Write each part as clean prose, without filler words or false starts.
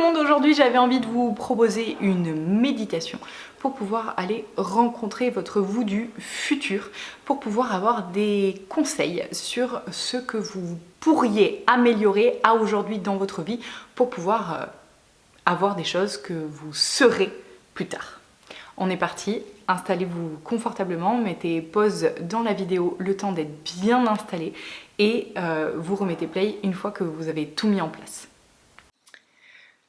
monde, aujourd'hui j'avais envie de vous proposer une méditation pour pouvoir aller rencontrer votre vous du futur, pour pouvoir avoir des conseils sur ce que vous pourriez améliorer à aujourd'hui dans votre vie pour pouvoir avoir des choses que vous serez plus tard. On est parti, installez-vous confortablement, mettez pause dans la vidéo le temps d'être bien installé et vous remettez play une fois que vous avez tout mis en place.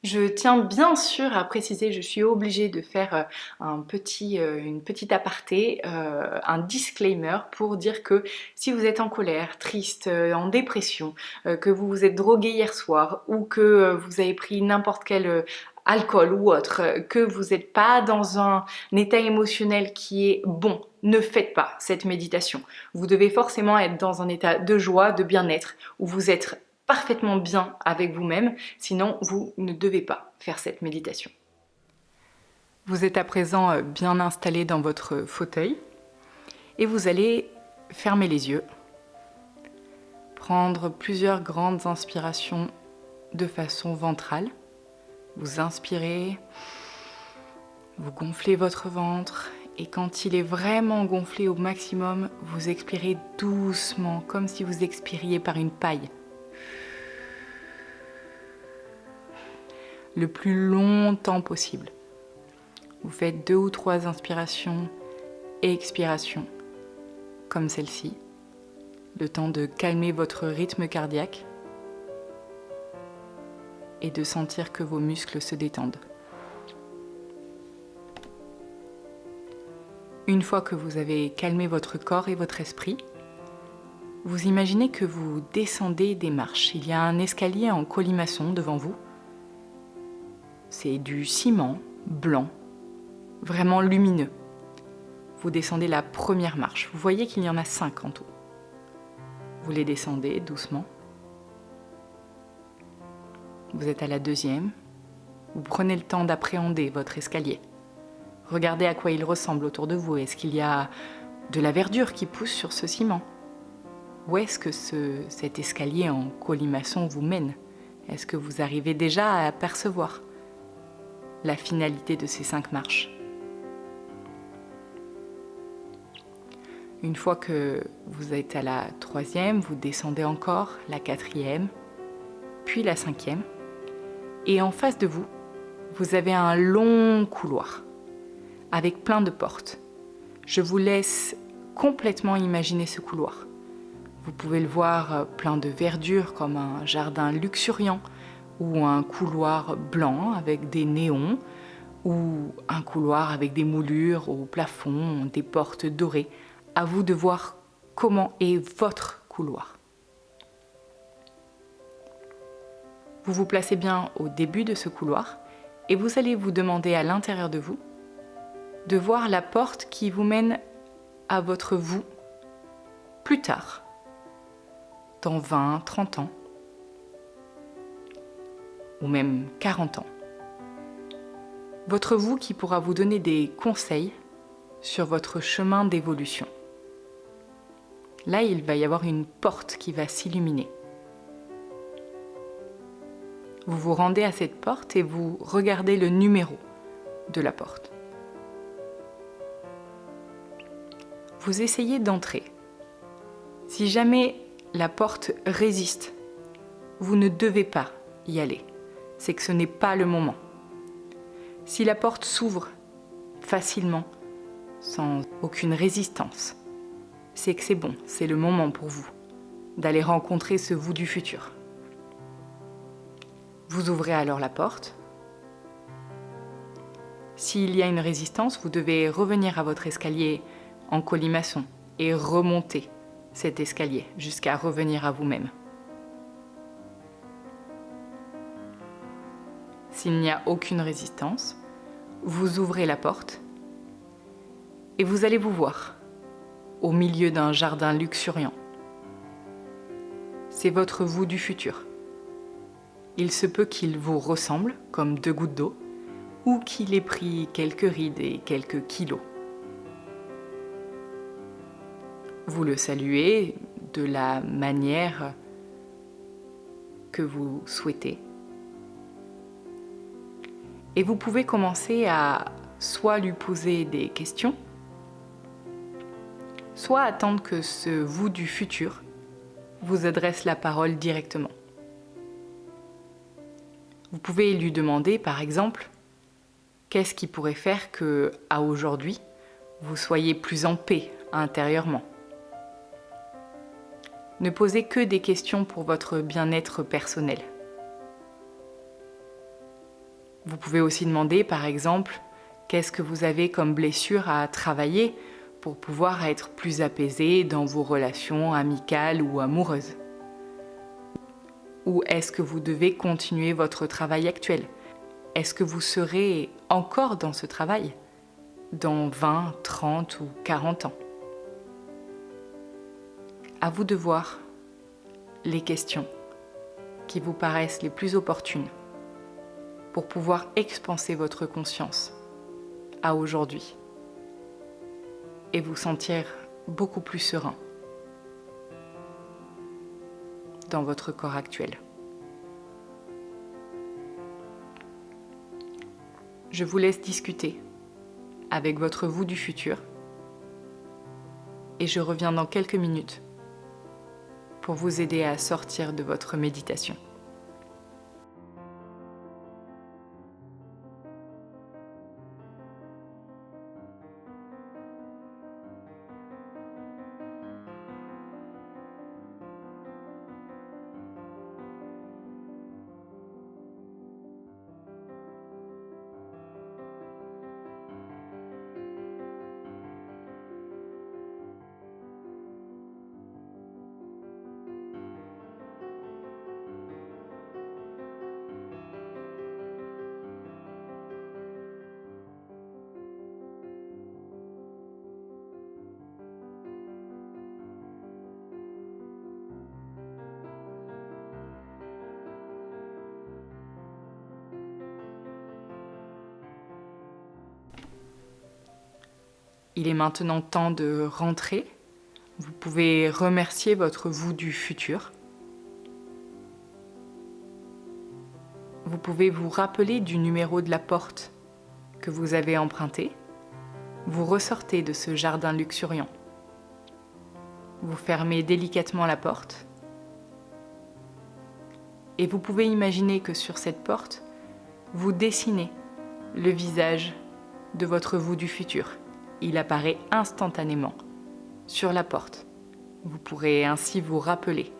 Je tiens bien sûr à préciser, je suis obligée de faire une petite aparté, un disclaimer pour dire que si vous êtes en colère, triste, en dépression, que vous vous êtes drogué hier soir ou que vous avez pris n'importe quel alcool ou autre, que vous n'êtes pas dans un état émotionnel qui est bon, ne faites pas cette méditation. Vous devez forcément être dans un état de joie, de bien-être, où vous êtes parfaitement bien avec vous-même, sinon vous ne devez pas faire cette méditation. Vous êtes à présent bien installé dans votre fauteuil et vous allez fermer les yeux, prendre plusieurs grandes inspirations de façon ventrale. Vous inspirez, vous gonflez votre ventre et quand il est vraiment gonflé au maximum, vous expirez doucement, comme si vous expiriez par une paille. Le plus longtemps possible. Vous faites 2 ou 3 inspirations et expirations, comme celle-ci, le temps de calmer votre rythme cardiaque et de sentir que vos muscles se détendent. Une fois que vous avez calmé votre corps et votre esprit, vous imaginez que vous descendez des marches. Il y a un escalier en colimaçon devant vous. C'est du ciment blanc, vraiment lumineux. Vous descendez la première marche. Vous voyez qu'il y en a 5 en tout. Vous les descendez doucement. Vous êtes à la deuxième. Vous prenez le temps d'appréhender votre escalier. Regardez à quoi il ressemble autour de vous. Est-ce qu'il y a de la verdure qui pousse sur ce ciment? Où est-ce que cet escalier en colimaçon vous mène? Est-ce que vous arrivez déjà à apercevoir la finalité de ces 5 marches? Une fois que vous êtes à la 3e, vous descendez encore la 4e, puis la 5e. Et en face de vous, vous avez un long couloir avec plein de portes. Je vous laisse complètement imaginer ce couloir. Vous pouvez le voir plein de verdure comme un jardin luxuriant ou un couloir blanc avec des néons ou un couloir avec des moulures au plafond, des portes dorées. À vous de voir comment est votre couloir. Vous vous placez bien au début de ce couloir et vous allez vous demander à l'intérieur de vous de voir la porte qui vous mène à votre vous plus tard, dans 20, 30 ans, ou même 40 ans. Votre vous qui pourra vous donner des conseils sur votre chemin d'évolution. Là, il va y avoir une porte qui va s'illuminer. Vous vous rendez à cette porte et vous regardez le numéro de la porte. Vous essayez d'entrer. Si jamais la porte résiste, vous ne devez pas y aller. C'est que ce n'est pas le moment. Si la porte s'ouvre facilement, sans aucune résistance, c'est que c'est bon, c'est le moment pour vous d'aller rencontrer ce vous du futur. Vous ouvrez alors la porte. S'il y a une résistance, vous devez revenir à votre escalier en colimaçon et remonter cet escalier jusqu'à revenir à vous-même. S'il n'y a aucune résistance, vous ouvrez la porte et vous allez vous voir au milieu d'un jardin luxuriant. C'est votre vous du futur. Il se peut qu'il vous ressemble comme 2 gouttes d'eau ou qu'il ait pris quelques rides et quelques kilos. Vous le saluez de la manière que vous souhaitez. Et vous pouvez commencer à soit lui poser des questions, soit attendre que ce vous du futur vous adresse la parole directement. Vous pouvez lui demander, par exemple, qu'est-ce qui pourrait faire que, à aujourd'hui, vous soyez plus en paix intérieurement. Ne posez que des questions pour votre bien-être personnel. Vous pouvez aussi demander, par exemple, qu'est-ce que vous avez comme blessure à travailler pour pouvoir être plus apaisé dans vos relations amicales ou amoureuses. Ou est-ce que vous devez continuer votre travail actuel? Est-ce que vous serez encore dans ce travail dans 20, 30 ou 40 ans? À vous de voir les questions qui vous paraissent les plus opportunes pour pouvoir expanser votre conscience à aujourd'hui et vous sentir beaucoup plus serein dans votre corps actuel. Je vous laisse discuter avec votre vous du futur et je reviens dans quelques minutes pour vous aider à sortir de votre méditation. Il est maintenant temps de rentrer. Vous pouvez remercier votre vous du futur. Vous pouvez vous rappeler du numéro de la porte que vous avez emprunté. Vous ressortez de ce jardin luxuriant. Vous fermez délicatement la porte. Et vous pouvez imaginer que sur cette porte, vous dessinez le visage de votre vous du futur. Il apparaît instantanément sur la porte. Vous pourrez ainsi vous rappeler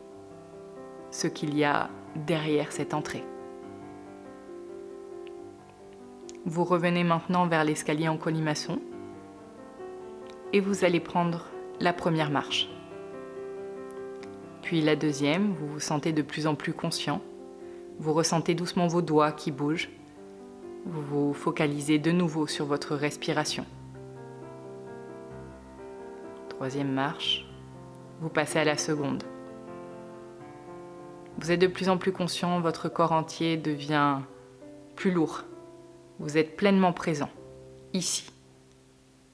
ce qu'il y a derrière cette entrée. Vous revenez maintenant vers l'escalier en colimaçon et vous allez prendre la première marche. Puis la deuxième, vous vous sentez de plus en plus conscient. Vous ressentez doucement vos doigts qui bougent. Vous vous focalisez de nouveau sur votre respiration. Troisième marche, vous passez à la seconde. Vous êtes de plus en plus conscient, votre corps entier devient plus lourd. Vous êtes pleinement présent, ici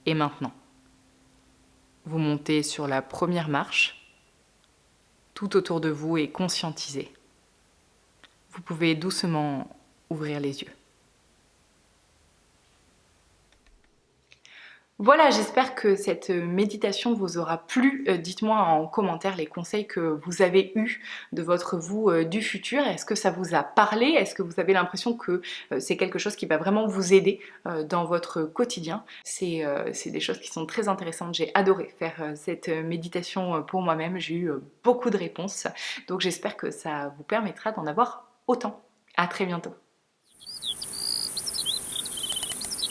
et maintenant. Vous montez sur la première marche, tout autour de vous est conscientisé. Vous pouvez doucement ouvrir les yeux. Voilà, j'espère que cette méditation vous aura plu. Dites-moi en commentaire les conseils que vous avez eus de votre vous du futur. Est-ce que ça vous a parlé? Est-ce que vous avez l'impression que c'est quelque chose qui va vraiment vous aider dans votre quotidien? C'est des choses qui sont très intéressantes. J'ai adoré faire cette méditation pour moi-même. J'ai eu beaucoup de réponses. Donc j'espère que ça vous permettra d'en avoir autant. À très bientôt.